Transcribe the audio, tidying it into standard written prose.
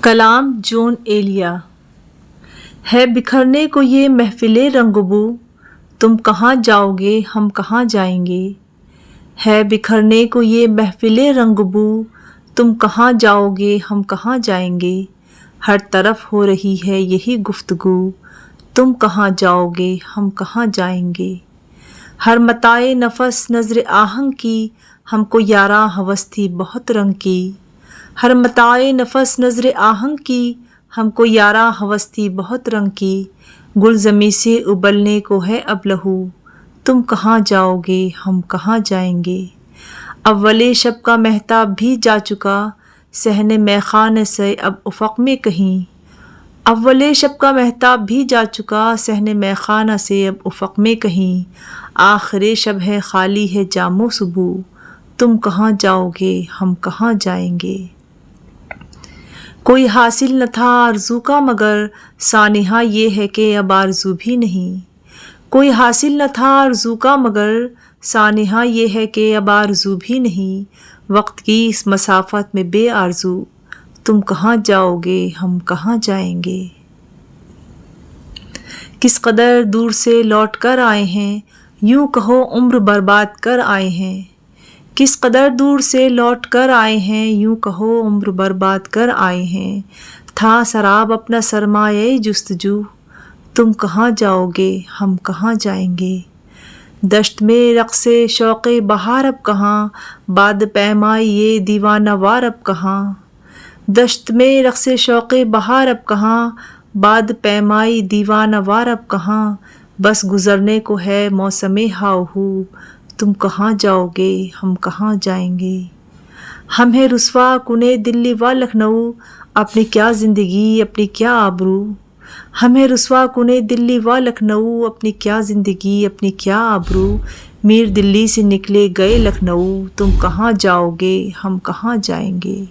کلام جون ایلیا۔ ہے بکھرنے کو یہ محفل رنگ بو، تم کہاں جاؤ گے ہم کہاں جائیں گے۔ ہے بکھرنے کو یہ محفل رنگ بو، تم کہاں جاؤ گے ہم کہاں جائیں گے۔ ہر طرف ہو رہی ہے یہی گفتگو، تم کہاں جاؤ گے ہم کہاں جائیں گے۔ ہر متاع نفس نظر آہنگ کی، ہم کو یاراں ہوس تھی بہت رنگ کی۔ ہر متاع نفس نظر آہنگ کی، ہم کو یاراں ہوس تھی بہت رنگ کی۔ گل زمیں سے ابلنے کو ہے اب لہو، تم کہاں جاؤ گے ہم کہاں جائیں گے۔ اول شب کا مہتاب بھی جا چکا، صحن میخانہ سے اب افق میں کہیں۔ اول شب کا مہتاب بھی جا چکا، صحن میخانہ سے اب افق میں کہیں۔ آخر شب ہے خالی ہے جام و سبو، تم کہاں جاؤ گے ہم کہاں جائیں گے۔ کوئی حاصل نہ تھا آرزو کا مگر، سانحہ یہ ہے کہ اب آرزو بھی نہیں۔ کوئی حاصل نہ تھا آرزو کا مگر، سانحہ یہ ہے کہ اب آرزو بھی نہیں۔ وقت کی اس مسافت میں بے آرزو، تم کہاں جاؤ گے ہم کہاں جائیں گے۔ کس قدر دور سے لوٹ کر آئے ہیں، یوں کہو عمر برباد کر آئے ہیں۔ کس قدر دور سے لوٹ کر آئے ہیں، یوں کہو عمر برباد کر آئے ہیں۔ تھا سراب اپنا سرمایہ جستجو، تم کہاں جاؤ گے ہم کہاں جائیں گے۔ دشت میں رقص شوق بہار اب کہاں، باد پیمائی یہ دیوانہ وار اب کہاں۔ دشت میں رقص شوق بہار اب کہاں، باد پیمائی دیوانہ وار اب کہاں۔ بس گزرنے کو ہے موسم ہاؤ ہو، تم کہاں جاؤ گے ہم کہاں جائیں گے۔ ہمیں رسوا کنے دلی و لکھنؤ، اپنی کیا زندگی اپنی کیا آبرو۔ ہمیں رسوا کنے دلی و لکھنؤ، اپنی کیا زندگی اپنی کیا آبرو۔ میر دلی سے نکلے گئے لکھنؤ، تم کہاں جاؤ گے ہم کہاں جائیں گے۔